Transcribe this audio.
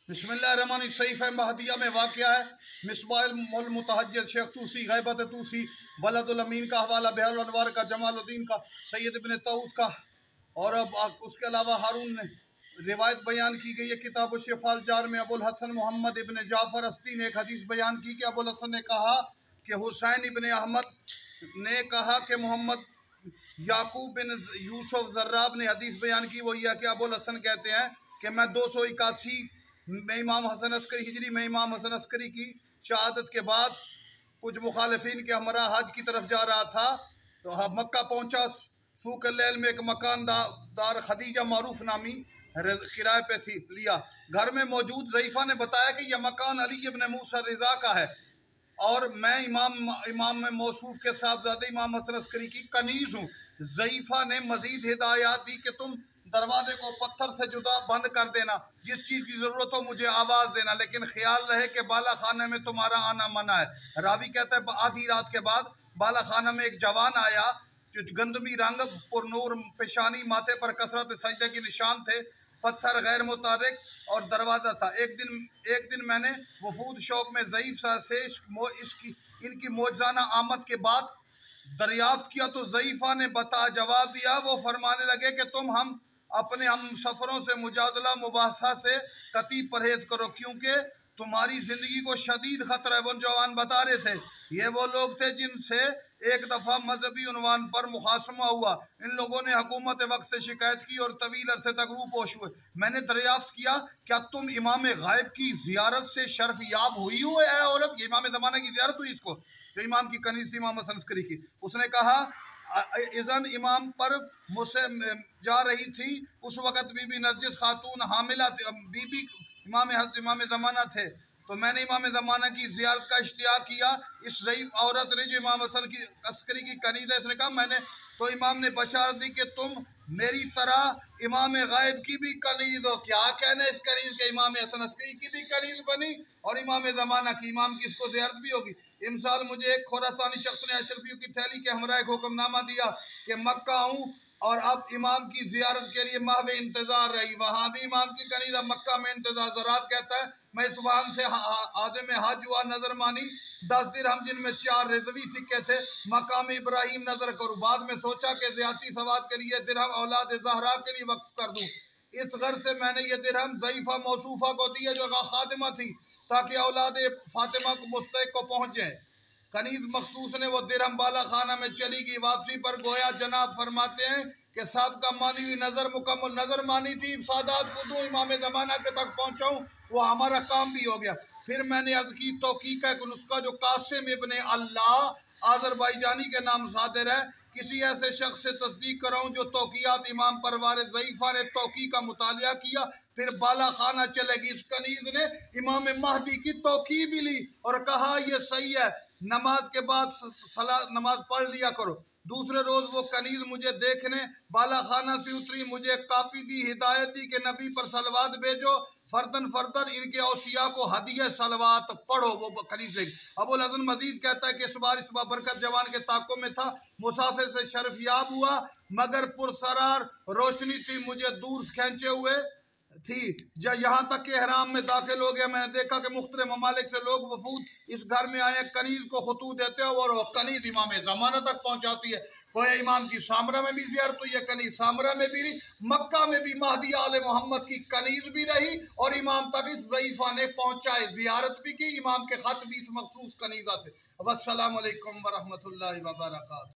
बिस्मिल्लाहिर्रहमानिर्रहीम महदिया में वाक़या है। मिसबाहुल मुतहज्जिर शेख तूसी गैबत तूसी बलदुल अमीन का हवाला बहरुल अनवार का जमालुद्दीन का सैयद इब्न तऊस का और अब उसके अलावा हारून ने रिवायत बयान की गई है किताब शिफाल जार में अबुल हसन मोहम्मद इब्न जाफ़र अस्ती ने एक हदीस बयान की कि अबुल हसन ने कहा कि हुसैन इब्न अहमद ने कहा कि मोहम्मद याकूब बिन यूसुफ जर्राब ने हदीस बयान की। वो यह कि अबुल हसन कहते हैं कि मैं 281 में इमाम हसन अस्करी हिजरी में इमाम हसन अस्करी की शहादत के बाद कुछ मुखालिफिन के हमरा हज की तरफ जा रहा था तो मक्का पहुंचा। सूक लैल में एक मकान दार खदीजा मारूफ नामी किराए पे थी लिया। घर में मौजूद ज़ईफ़ा ने बताया कि यह मकान अली इब्न मूसा रिज़ा का है और मैं इमाम में मौसूफ के साहबजादे इमाम हसन अस्करी की कनीज़ हूँ। ज़ईफ़ा ने मज़ीद हिदायत दी कि तुम दरवाजे को पत्थर से जुदा बंद कर देना, जिस चीज़ की ज़रूरत हो मुझे आवाज़ देना, लेकिन ख्याल रहे कि बाला खाने में तुम्हारा आना मना है। रावी कहता है आधी रात के बाद बाला खाना में एक जवान आया जो गंदमी रंग पुरनूर पेशानी, माथे पर कसरत सजदे के निशान थे, पत्थर गैर मुतारिक और दरवाज़ा था। एक दिन मैंने वफूद शौक में ज़ईफ़ से इनकी मौजज़ाना आमद के बाद दरियाफ्त किया तो ज़ईफ़ा ने जवाब दिया। वो फरमाने लगे कि तुम हम अपने हम सफ़रों से मुजादला मुबाहसा से कती परहेज करो क्योंकि तुम्हारी ज़िंदगी को शदीद ख़तरा है। वो जवान बता रहे थे ये वो लोग थे जिनसे एक दफ़ा मजहबी उन्वान पर मुखासमा हुआ। इन लोगों ने हुकूमत वक्त से शिकायत की और तवील अरसे तक रूपोश हुए। मैंने दरियाफ्त किया क्या तुम इमाम गायब की ज़ियारत से शर्फ याब हुई हो ऐ औरत? इमाम ज़माना की ज़ियारत हुई इसको, तो इमाम की कनीज़ इमाम हसन अस्करी की। उसने कहा इज़न इमाम पर मुझसे जा रही थी। उस वक़्त बीबी नरजिस खातून हामिला बीबी इमाम ज़माना थे तो मैंने इमाम ज़माना की ज़ियारत का इश्तियाक किया। इस ज़ईफ़ औरत ने जो इमाम हसन की अस्करी की कनीज़ है उसने कहा मैंने तो इमाम ने बशारत दी कि तुम मेरी तरह इमाम गायब की भी कनीज़ हो। क्या कहना इस कनीज़ के? इमाम हसन अस्करी की भी कनीज़ बनी और इमाम ज़माना की, इमाम की इसको ज़ियारत भी होगी। इमसाल मुझे एक खुरासानी शख्स ने अशरफियों की थैली के हमरा एक हुक्मनामा दिया कि मक्का आऊँ और अब इमाम की ज़ियारत के लिए माहवे इंतज़ार रही। वहाँ भी इमाम की कनीज़, अब मक्का में इंतज़ार। ज़राब कहता है मैं इस वाहन से आज़म हज हुआ, नजर मानी 10 दिरहम जिनमें 4 रिजवी सिक्के थे, मकाम इब्राहिम नजर करूँ। बाद में सोचा कि ज़्यादती सवाब के लिए दिरहम औलाद ज़हरा के लिए वक्फ कर दूँ। इस गर्ज से मैंने ये दिरहम ज़ईफ़ा मौसूफा को दिया जो खादिमा थी ताकि औलाद फातिमा को मुस्तक को पहुँच जाए। कनीज़ मखसूस ने वो दिरहम बाला खाना में चली गई। वापसी पर गोया जनाब फरमाते हैं कि साहब मानी हुई नज़र मुकम्मल नज़र मानी थी सादात को दूँ इमाम ज़माना के तक पहुँचाऊँ, वो हमारा काम भी हो गया। फिर मैंने अर्ज़ की तौकीक का एक नुस्खा जो कासिम इब्न अल्लाह आज़रबाईजानी के नाम सादर है, किसी ऐसे शख्स से तस्दीक कराऊँ जो तौकीयात इमाम परवार ज़ईफ़ा ने तौकी का मुतालिया किया। फिर बाला खाना चलेगी। इस कनीज़ ने इमाम महदी की तौकी भी ली और कहा यह सही है, नमाज के बाद नमाज पढ़ लिया करो। दूसरे रोज़ वो कनीज़ मुझे देखने बाला खाना से उतरी, मुझे कापी दी, हिदायत दी कि नबी पर सलवात भेजो, फर्दन इनके औसिया को हदिया सलवात पढ़ो। वो कनीज़ लेगी। अबुल हसन मजीद कहता है कि इस बार बरकत जवान के ताकों में था, मुसाफिर से शर्फ याब हुआ मगर पुरसरार रोशनी थी, मुझे दूर खींचे हुए थी। जब यहाँ तक के हराम में दाखिल हो गया मैंने देखा कि मुख्तलिफ ममालिक से लोग वफूद इस घर में आए, कनीज़ को खतूत देते हो और कनीज़ इमाम ज़माना तक पहुँचाती है। कोई इमाम की सामरा में भी ज़ियारत हुई है, कनीज़ सामरा में भी रही, मक्का में भी महदी आले मोहम्मद की कनीज़ भी रही और इमाम तक इस ज़ईफ़ा ने पहुँचाए, ज़ियारत भी की, इमाम के ख़त भी इस मखसूस कनीज़ा से। वस्सलामु अलैकुम व रहमतुल्लाहि व बरकातहू।